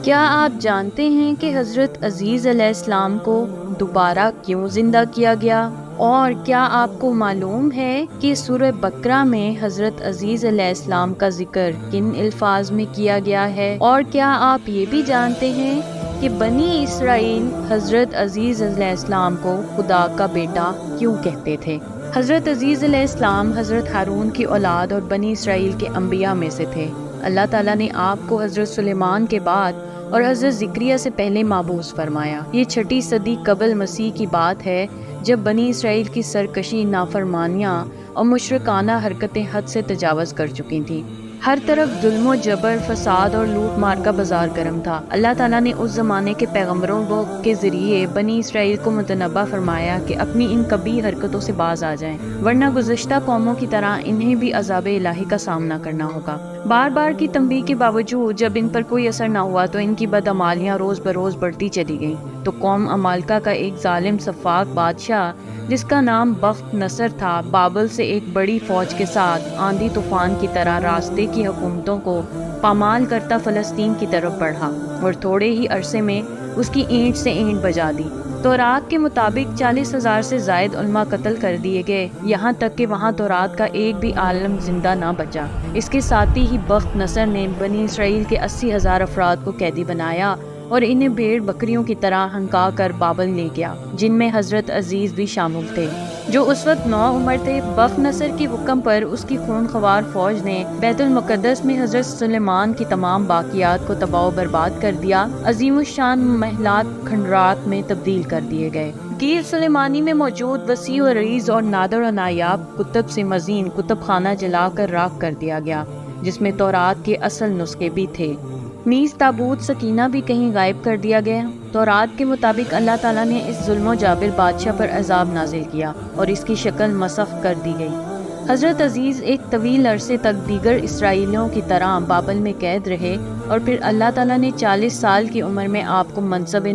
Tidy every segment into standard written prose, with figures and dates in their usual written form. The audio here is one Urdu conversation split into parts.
کیا آپ جانتے ہیں کہ حضرت عزیز علیہ السلام کو دوبارہ کیوں زندہ کیا گیا؟ اور کیا آپ کو معلوم ہے کہ سورہ بقرہ میں حضرت عزیز علیہ السلام کا ذکر کن الفاظ میں کیا گیا ہے؟ اور کیا آپ یہ بھی جانتے ہیں کہ بنی اسرائیل حضرت عزیز علیہ السلام کو خدا کا بیٹا کیوں کہتے تھے؟ حضرت عزیز علیہ السلام حضرت ہارون کی اولاد اور بنی اسرائیل کے انبیاء میں سے تھے۔ اللہ تعالیٰ نے آپ کو حضرت سلیمان کے بعد اور حضرت زکریا سے پہلے مابعوث فرمایا۔ یہ 6 صدی قبل مسیح کی بات ہے، جب بنی اسرائیل کی سرکشی، نافرمانیاں اور مشرکانہ حرکتیں حد سے تجاوز کر چکی تھیں۔ ہر طرف ظلم و جبر، فساد اور لوٹ مار کا بازار گرم تھا۔ اللہ تعالیٰ نے اس زمانے کے پیغمبروں کے ذریعے بنی اسرائیل کو متنبہ فرمایا کہ اپنی ان قبیح حرکتوں سے باز آ جائیں، ورنہ گزشتہ قوموں کی طرح انہیں بھی عذاب الہی کا سامنا کرنا ہوگا۔ بار بار کی تنبیہ کے باوجود جب ان پر کوئی اثر نہ ہوا تو ان کی بدعمالیاں روز بروز بڑھتی چلی گئیں۔ تو قوم عمالقہ کا ایک ظالم سفاک بادشاہ جس کا نام بخت نصر تھا، بابل سے ایک بڑی فوج کے ساتھ آندھی طوفان کی طرح راستے کی حکومتوں کو پامال کرتا فلسطین کی طرف بڑھا اور تھوڑے ہی عرصے میں اس کی اینٹ سے اینٹ بجا دی۔ تورات کے مطابق 40,000 سے زائد علماء قتل کر دیے گئے، یہاں تک کہ وہاں تورات کا ایک بھی عالم زندہ نہ بچا۔ اس کے ساتھ ہی بخت نصر نے بنی اسرائیل کے 80,000 افراد کو قیدی بنایا اور انہیں بھیڑ بکریوں کی طرح ہنکا کر بابل لے گیا، جن میں حضرت عزیز بھی شامل تھے، جو اس وقت 9 عمر تھے۔ بخت نصر کے حکم پر اس کی خون خوار فوج نے بیت المقدس میں حضرت سلیمان کی تمام باقیات کو تباہ و برباد کر دیا۔ عظیم الشان محلات کھنڈرات میں تبدیل کر دیے گئے۔ گیر سلیمانی میں موجود وسیع و عریض اور نادر و نایاب کتب سے مزین کتب خانہ جلا کر راکھ کر دیا گیا، جس میں تورات کے اصل نسخے بھی تھے۔ نیز تابوت سکینہ بھی کہیں غائب کر دیا گیا۔ تورات کے مطابق اللہ تعالیٰ نے اس ظلم و جابر بادشاہ پر عذاب نازل کیا اور اس کی شکل مسخ کر دی گئی۔ حضرت عزیز ایک طویل عرصے تک دیگر اسرائیلیوں کی طرح بابل میں قید رہے اور پھر اللہ تعالیٰ نے 40 سال کی عمر میں آپ کو منصب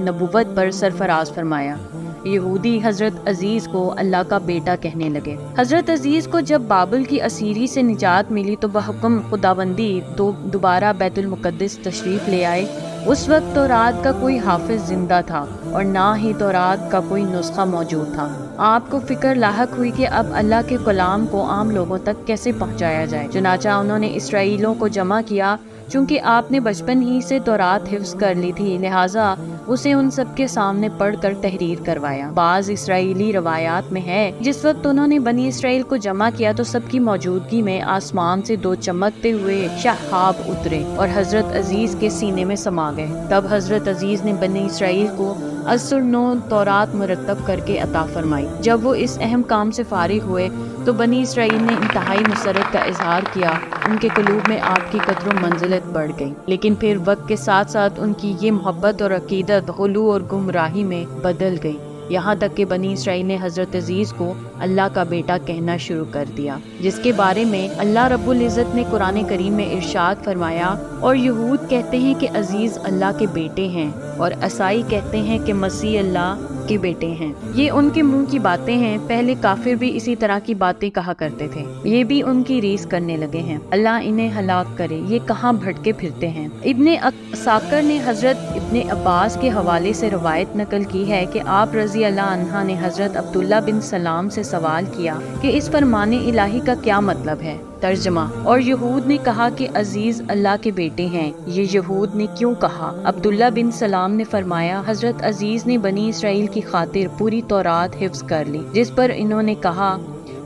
نبوت پر سرفراز فرمایا۔ یہودی حضرت عزیز کو اللہ کا بیٹا کہنے لگے۔ حضرت عزیز کو جب بابل کی اسیری سے نجات ملی تو بحکم خداوندی دوبارہ بیت المقدس تشریف لے آئے۔ اس وقت تورات کا کوئی حافظ زندہ تھا اور نہ ہی تورات کا کوئی نسخہ موجود تھا۔ آپ کو فکر لاحق ہوئی کہ اب اللہ کے کلام کو عام لوگوں تک کیسے پہنچایا جائے۔ چنانچہ انہوں نے اسرائیلیوں کو جمع کیا۔ چونکہ آپ نے بچپن ہی سے تورات حفظ کر لی تھی، لہٰذا اسے ان سب کے سامنے پڑھ کر تحریر کروایا۔ بعض اسرائیلی روایات میں ہے جس وقت انہوں نے بنی اسرائیل کو جمع کیا تو سب کی موجودگی میں آسمان سے 2 چمکتے ہوئے شہاب اترے اور حضرت عزیز کے سینے میں سما گئے۔ تب حضرت عزیز نے بنی اسرائیل کو ازسر نو تورات مرتب کر کے عطا فرمائی۔ جب وہ اس اہم کام سے فارغ ہوئے تو بنی اسرائیل نے انتہائی مسرت کا اظہار کیا۔ ان کے قلوب میں آپ کی قدر و منزلت بڑھ گئی، لیکن پھر وقت کے ساتھ ساتھ ان کی یہ محبت اور عقیدت غلو اور گمراہی میں بدل گئی، یہاں تک کہ بنی اسرائیل نے حضرت عزیز کو اللہ کا بیٹا کہنا شروع کر دیا، جس کے بارے میں اللہ رب العزت نے قرآن کریم میں ارشاد فرمایا، اور یہود کہتے ہیں کہ عزیز اللہ کے بیٹے ہیں اور عیسائی کہتے ہیں کہ مسیح اللہ کے بیٹے ہیں۔ یہ ان کے منہ کی باتیں ہیں، پہلے کافر بھی اسی طرح کی باتیں کہا کرتے تھے، یہ بھی ان کی ریس کرنے لگے ہیں، اللہ انہیں ہلاک کرے، یہ کہاں بھٹکے پھرتے ہیں۔ ابن عساکر نے حضرت ابن عباس کے حوالے سے روایت نقل کی ہے کہ آپ رضی اللہ عنہ نے حضرت عبداللہ بن سلام سے سوال کیا کہ اس فرمان الہی کا کیا مطلب ہے؟ ترجمہ: اور یہود نے کہا کہ عزیز اللہ کے بیٹے ہیں، یہ یہود نے کیوں کہا؟ عبداللہ بن سلام نے فرمایا، حضرت عزیز نے بنی اسرائیل کی خاطر پوری تورات حفظ کر لی، جس پر انہوں نے کہا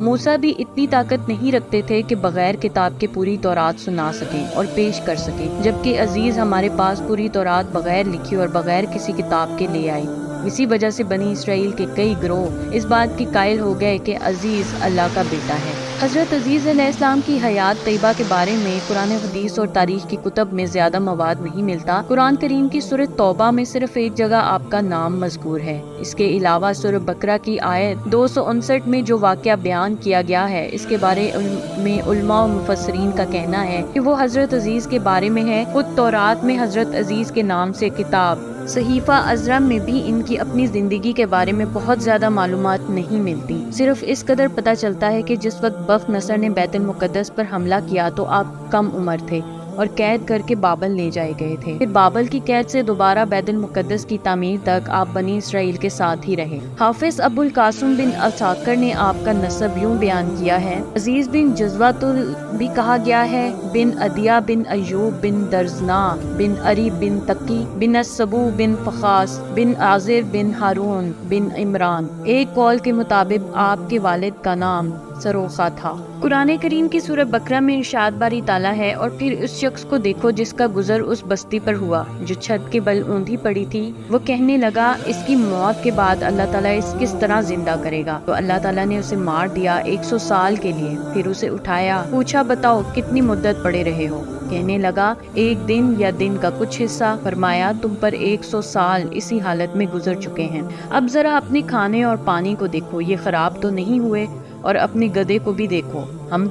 موسیٰ بھی اتنی طاقت نہیں رکھتے تھے کہ بغیر کتاب کے پوری تورات سنا سکیں اور پیش کر سکیں، جبکہ عزیز ہمارے پاس پوری تورات بغیر لکھی اور بغیر کسی کتاب کے لے آئی۔ اسی وجہ سے بنی اسرائیل کے کئی گروہ اس بات کی قائل ہو گئے کہ عزیز اللہ کا بیٹا ہے۔ حضرت عزیز علیہ السلام کی حیات طیبہ کے بارے میں قرآن حدیث اور تاریخ کی کتب میں زیادہ مواد نہیں ملتا۔ قرآن کریم کی سورہ توبہ میں صرف ایک جگہ آپ کا نام مذکور ہے۔ اس کے علاوہ سورہ بقرہ کی آیت 259 میں جو واقعہ بیان کیا گیا ہے، اس کے بارے میں علماء و مفسرین کا کہنا ہے کہ وہ حضرت عزیز کے بارے میں ہے۔ خود تورات میں حضرت عزیز کے نام سے کتاب صحیفہ عذرا میں بھی ان کی اپنی زندگی کے بارے میں بہت زیادہ معلومات نہیں ملتی، صرف اس قدر پتہ چلتا ہے کہ جس وقت بخت نصر نے بیت المقدس پر حملہ کیا تو آپ کم عمر تھے اور قید کر کے بابل لے جائے گئے تھے۔ پھر بابل کی قید سے دوبارہ بیت المقدس کی تعمیر تک آپ بنی اسرائیل کے ساتھ ہی رہے۔ حافظ ابو القاسم بن عساکر نے آپ کا نسب یوں بیان کیا ہے: عزیز بن جزوۃ بھی کہا گیا ہے، بن عدیہ بن ایوب بن درزنا بن اری بن تقی بن السبو بن فخاس بن عازر بن ہارون بن عمران۔ ایک قول کے مطابق آپ کے والد کا نام سروخا تھا۔ قرآن کریم کی سورہ بقرہ میں ارشاد باری تعالیٰ ہے: اور پھر اس شخص کو دیکھو جس کا گزر اس بستی پر ہوا جو چھت کے بل اوندھی پڑی تھی، وہ کہنے لگا اس کی موت کے بعد اللہ تعالیٰ اس کس طرح زندہ کرے گا؟ تو اللہ تعالیٰ نے اسے مار دیا 100 سال کے لیے، پھر اسے اٹھایا، پوچھا بتاؤ کتنی مدت پڑے رہے ہو؟ کہنے لگا 1 دن یا دن کا کچھ حصہ۔ فرمایا تم پر 100 سال اسی حالت میں گزر چکے ہیں، اب ذرا اپنے کھانے اور پانی کو دیکھو، یہ خراب تو نہیں ہوئے؟ اور اپنے گدھے کو بھی دیکھو، ہم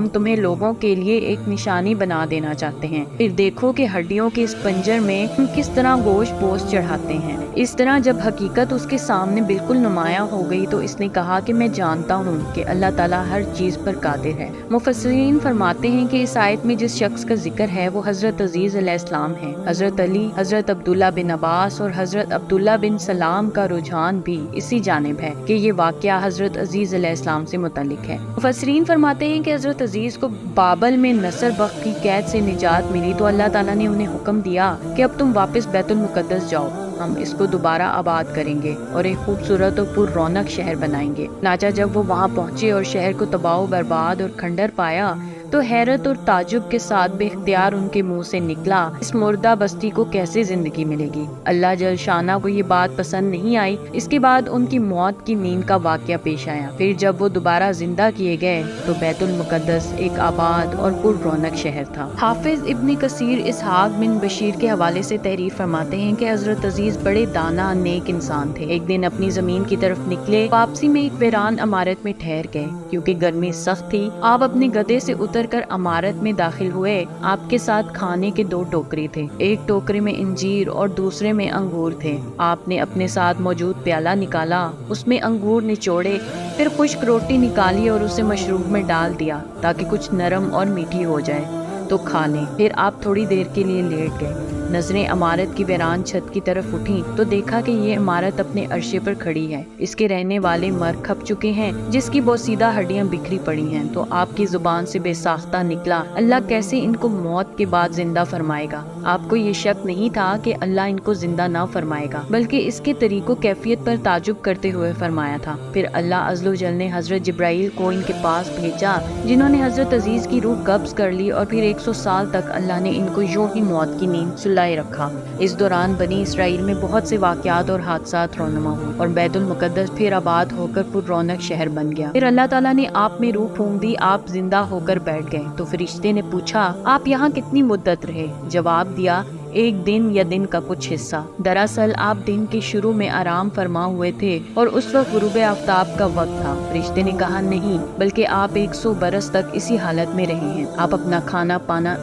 تمہیں لوگوں کے لیے ایک نشانی بنا دینا چاہتے ہیں، پھر دیکھو کہ ہڈیوں کے اس پنجر میں ہم کس طرح گوشت پوش چڑھاتے ہیں۔ اس طرح جب حقیقت اس کے سامنے بالکل نمایاں ہو گئی تو اس نے کہا کہ میں جانتا ہوں کہ اللہ تعالیٰ ہر چیز پر قادر ہے۔ مفسرین فرماتے ہیں کہ اس آیت میں جس شخص کا ذکر ہے وہ حضرت عزیز علیہ السلام ہے۔ حضرت علی، حضرت عبداللہ بن عباس اور حضرت عبداللہ بن سلام کا رجحان بھی اسی جانب ہے کہ یہ واقعہ حضرت عزیز علیہ السلام سے متعلق ہے۔ مفسرین فرماتے ہیں کہ حضرت عزیز کو بابل میں نصر بخت کی قید سے نجات ملی تو اللہ تعالیٰ نے انہیں حکم دیا کہ اب تم واپس بیت المقدس جاؤ، ہم اس کو دوبارہ آباد کریں گے اور ایک خوبصورت اور پر رونق شہر بنائیں گے۔ چنانچہ جب وہ وہاں پہنچے اور شہر کو تباہ و برباد اور کھنڈر پایا تو حیرت اور تعجب کے ساتھ بے اختیار ان کے منہ سے نکلا، اس مردہ بستی کو کیسے زندگی ملے گی؟ اللہ جل شانہ کو یہ بات پسند نہیں آئی۔ اس کے بعد ان کی موت کی نیند کا واقعہ پیش آیا۔ پھر جب وہ دوبارہ زندہ کیے گئے تو بیت المقدس ایک آباد اور پر رونق شہر تھا۔ حافظ ابن کثیر اسحاق بن بشیر کے حوالے سے تحریر فرماتے ہیں کہ حضرت عزیز بڑے دانا نیک انسان تھے۔ ایک دن اپنی زمین کی طرف نکلے، واپسی میں ایک ویران عمارت میں ٹھہر گئے۔ کیونکہ گرمی سخت تھی، آپ اپنے گدھے سے اتر کر عمارت میں داخل ہوئے۔ آپ کے ساتھ کھانے کے 2 ٹوکری تھے، ایک ٹوکری میں انجیر اور دوسرے میں انگور تھے۔ آپ نے اپنے ساتھ موجود پیالہ نکالا، اس میں انگور نچوڑے، پھر خشک روٹی نکالی اور اسے مشروب میں ڈال دیا تاکہ کچھ نرم اور میٹھی ہو جائے تو کھا لیں۔ پھر آپ تھوڑی دیر کے لیے لیٹ گئے۔ نظریں عمارت کی ویران چھت کی طرف اٹھیں تو دیکھا کہ یہ عمارت اپنے عرشے پر کھڑی ہے، اس کے رہنے والے مر کھپ چکے ہیں، جس کی بوسیدہ ہڈیاں بکھری پڑی ہیں۔ تو آپ کی زبان سے بے ساختہ نکلا، اللہ کیسے ان کو موت کے بعد زندہ فرمائے گا؟ آپ کو یہ شک نہیں تھا کہ اللہ ان کو زندہ نہ فرمائے گا، بلکہ اس کے طریق و کیفیت پر تعجب کرتے ہوئے فرمایا تھا۔ پھر اللہ عز و جل نے حضرت جبرائیل کو ان کے پاس بھیجا، جنہوں نے حضرت عزیز کی روح قبض کر لی، اور پھر 100 سال تک اللہ نے ان کو یوں ہی موت کی نیند سلائے رکھا۔ اس دوران بنی اسرائیل میں بہت سے واقعات اور حادثات رونما ہوئے اور بیت المقدس پھر آباد ہو کر پر رونق شہر بن گیا۔ پھر اللہ تعالیٰ نے آپ میں روح پھونک دی، آپ زندہ ہو کر بیٹھ گئے۔ تو فرشتے نے پوچھا آپ یہاں کتنی مدت رہے؟ جواب دیا 1 دن یا دن کا کچھ حصہ۔ دراصل آپ دن کے شروع میں آرام فرما ہوئے تھے اور اس وقت غروب آفتاب کا وقت تھا۔ فرشتے نے کہا نہیں، بلکہ آپ 100 برس تک اسی حالت میں رہے ہیں۔ آپ اپنا کھانا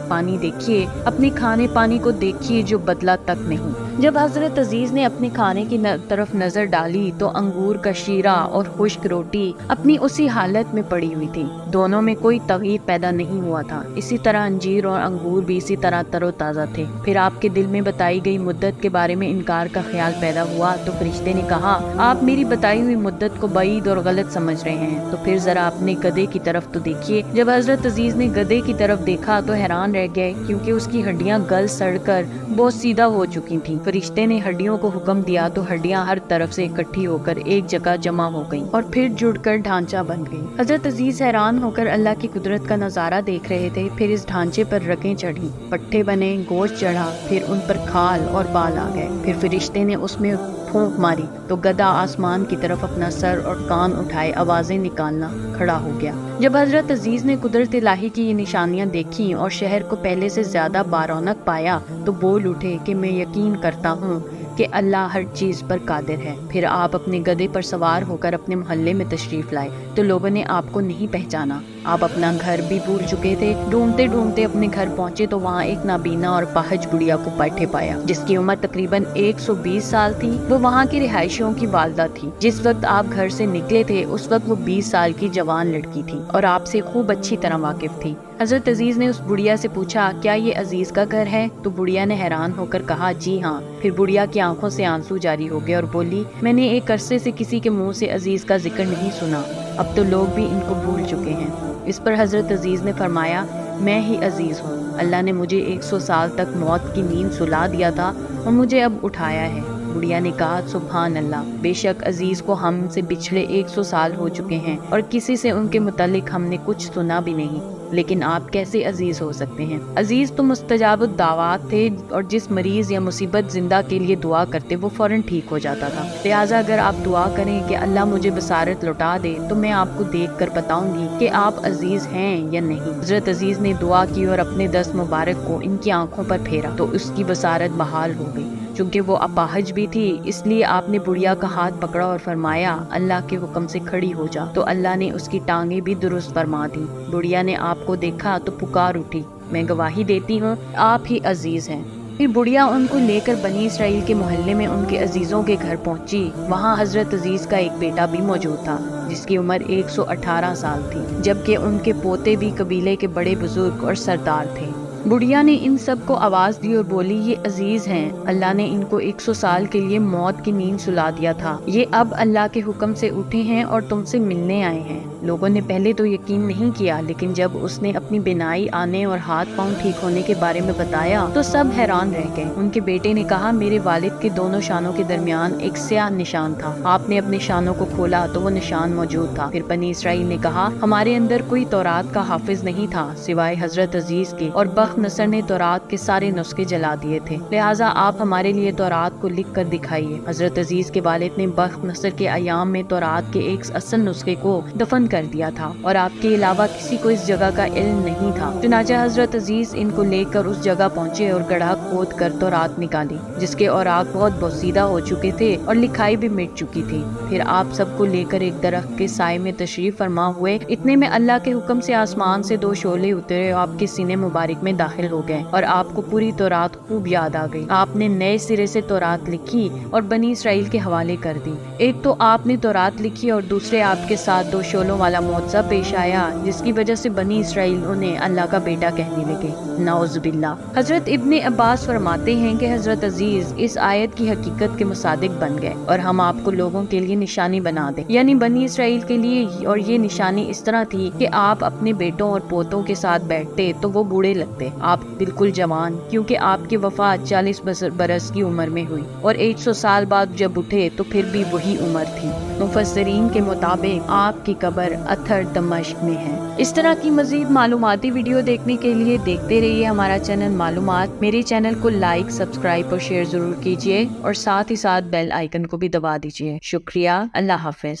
پانی دیکھیے، اپنے کھانے پانی کو دیکھیے جو بدلا تک نہیں۔ جب حضرت عزیز نے اپنے کھانے کی طرف نظر ڈالی تو انگور کا شیرہ اور خشک روٹی اپنی اسی حالت میں پڑی ہوئی تھی، دونوں میں کوئی تغییر پیدا نہیں ہوا تھا۔ اسی طرح انجیر اور انگور بھی اسی طرح تر و تازہ تھے۔ پھر آپ کے دل میں بتائی گئی مدت کے بارے میں انکار کا خیال پیدا ہوا تو فرشتے نے کہا آپ میری بتائی ہوئی مدت کو بعید اور غلط سمجھ رہے ہیں، تو پھر ذرا اپنے گدھے کی طرف تو دیکھیے۔ جب حضرت عزیز نے گدھے کی طرف دیکھا تو حیران رہ گئے، کیونکہ اس کی ہڈیاں گل سڑ کر بہت سیدھا ہو چکی تھیں۔ فرشتے نے ہڈیوں کو حکم دیا تو ہڈیاں ہر طرف سے اکٹھی ہو کر ایک جگہ جمع ہو گئیں اور پھر جڑ کر ڈھانچہ بن گئی۔ حضرت عزیز حیران ہو کر اللہ کی قدرت کا نظارہ دیکھ رہے تھے۔ پھر اس ڈھانچے پر رگیں چڑھی، پٹھے بنے، گوشت چڑھا، پھر ان پر کھال اور بال آ گئے۔ پھر فرشتے نے اس میں پھونک ماری تو گدھا آسمان کی طرف اپنا سر اور کان اٹھائے آوازیں نکالنا کھڑا ہو گیا۔ جب حضرت عزیز نے قدرت الہی کی یہ نشانیاں دیکھیں اور شہر کو پہلے سے زیادہ بارونق پایا تو بول اٹھے کہ میں یقین کرتا ہوں کہ اللہ ہر چیز پر قادر ہے۔ پھر آپ اپنے گدھے پر سوار ہو کر اپنے محلے میں تشریف لائے تو لوگوں نے آپ کو نہیں پہچانا۔ آپ اپنا گھر بھی بھول چکے تھے۔ ڈھونڈتے ڈھونڈتے اپنے گھر پہنچے تو وہاں ایک نابینا اور پاہج گڑیا کو بیٹھے پایا، جس کی عمر تقریباً 120 سال تھی۔ وہ وہاں کی رہائشیوں کی والدہ تھی۔ جس وقت آپ گھر سے نکلے تھے اس وقت وہ 20 سال کی جوان لڑکی تھی اور آپ سے خوب اچھی طرح واقف تھی۔ حضرت عزیز نے اس بڑھیا سے پوچھا کیا یہ عزیز کا گھر ہے؟ تو بڑھیا نے حیران ہو کر کہا جی ہاں۔ پھر بڑھیا کی آنکھوں سے آنسو جاری ہو گئے اور بولی میں نے ایک عرصے سے کسی کے منہ سے عزیز کا ذکر نہیں سنا، اب تو لوگ بھی ان کو بھول چکے ہیں۔ اس پر حضرت عزیز نے فرمایا میں ہی عزیز ہوں، اللہ نے مجھے 100 سال تک موت کی نیند سلا دیا تھا اور مجھے اب اٹھایا ہے۔ بڑھیا نے کہا سبحان اللہ، بے شک عزیز کو ہم سے پچھلے 100 سال ہو چکے ہیں اور کسی سے ان کے متعلق ہم نے کچھ سنا بھی نہیں، لیکن آپ کیسے عزیز ہو سکتے ہیں؟ عزیز تو مستجاب الدعوات تھے اور جس مریض یا مصیبت زندہ کے لیے دعا کرتے وہ فوراً ٹھیک ہو جاتا تھا، لہٰذا اگر آپ دعا کریں کہ اللہ مجھے بصارت لوٹا دے تو میں آپ کو دیکھ کر بتاؤں گی کہ آپ عزیز ہیں یا نہیں۔ حضرت عزیز نے دعا کی اور اپنے دست مبارک کو ان کی آنکھوں پر پھیرا تو اس کی بصارت بحال ہو گئی۔ چونکہ وہ اپاہج بھی تھی اس لیے آپ نے بڑھیا کا ہاتھ پکڑا اور فرمایا اللہ کے حکم سے کھڑی ہو جا، تو اللہ نے اس کی ٹانگیں بھی درست فرما دی۔ بڑھیا نے آپ کو دیکھا تو پکار اٹھی میں گواہی دیتی ہوں آپ ہی عزیز ہیں۔ پھر بڑھیا ان کو لے کر بنی اسرائیل کے محلے میں ان کے عزیزوں کے گھر پہنچی۔ وہاں حضرت عزیز کا ایک بیٹا بھی موجود تھا جس کی عمر 118 سال تھی، جبکہ ان کے پوتے بھی قبیلے کے بڑے بزرگ اور سردار تھے۔ بڑھیا نے ان سب کو آواز دی اور بولی یہ عزیز ہیں، اللہ نے ان کو 100 سال کے لیے موت کی نیند سلا دیا تھا، یہ اب اللہ کے حکم سے اٹھے ہیں اور تم سے ملنے آئے ہیں۔ لوگوں نے پہلے تو یقین نہیں کیا، لیکن جب اس نے اپنی بینائی آنے اور ہاتھ پاؤں ٹھیک ہونے کے بارے میں بتایا تو سب حیران رہ گئے۔ ان کے بیٹے نے کہا میرے والد کے دونوں شانوں کے درمیان ایک سیاہ نشان تھا، آپ نے اپنے شانوں کو کھولا تو وہ نشان موجود تھا۔ پھر بنی اسرائیل نے کہا ہمارے اندر کوئی تورات کا حافظ نہیں تھا سوائے حضرت عزیز کے، اور بخت نصر نے تورات کے سارے نسخے جلا دیے تھے، لہٰذا آپ ہمارے لیے تورات کو لکھ کر دکھائیے۔ حضرت عزیز کے والد نے بخت نصر کے ایام میں تورات کے ایک اصل نسخے کو دفن کر دیا تھا اور آپ کے علاوہ کسی کو اس جگہ کا علم نہیں تھا۔ چنانچہ حضرت عزیز ان کو لے کر اس جگہ پہنچے اور گڑھا کھود کر تورات نکالی جس کے اوراق بہت بوسیدہ ہو چکے تھے اور لکھائی بھی مٹ چکی تھی۔ پھر آپ سب کو لے کر ایک درخت کے سائے میں تشریف فرما ہوئے، اتنے میں اللہ کے حکم سے آسمان سے 2 شعلے اترے اور آپ کے سینے مبارک میں داخل ہو گئے اور آپ کو پوری تورات خوب یاد آ گئی۔ آپ نے نئے سرے سے تورات لکھی اور بنی اسرائیل کے حوالے کر دی۔ ایک تو آپ نے تورات لکھی اور دوسرے آپ کے ساتھ 2 شعلوں والا معجزہ پیش آیا جس کی وجہ سے بنی اسرائیل انہیں اللہ کا بیٹا کہنے لگے، نعوذ باللہ۔ حضرت ابن عباس فرماتے ہیں کہ حضرت عزیز اس آیت کی حقیقت کے مصادق بن گئے اور ہم آپ کو لوگوں کے لیے نشانی بنا دیں، یعنی بنی اسرائیل کے لیے، اور یہ نشانی اس طرح تھی کہ آپ اپنے بیٹوں اور پوتوں کے ساتھ بیٹھتے تو وہ بوڑھے لگتے، آپ بالکل جوان، کیونکہ آپ کی وفات 40 برس کی عمر میں ہوئی، اور 100 سال بعد جب اٹھے تو پھر بھی وہی عمر تھی۔ مفسرین کے مطابق آپ کی قبر اتھر دمشق میں ہے۔ اس طرح کی مزید معلوماتی ویڈیو دیکھنے کے لیے دیکھتے رہیے ہمارا چینل معلومات۔ میرے چینل کو لائک، سبسکرائب اور شیئر ضرور کیجیے اور ساتھ ہی ساتھ بیل آئیکن کو بھی دبا دیجیے۔ شکریہ، اللہ حافظ۔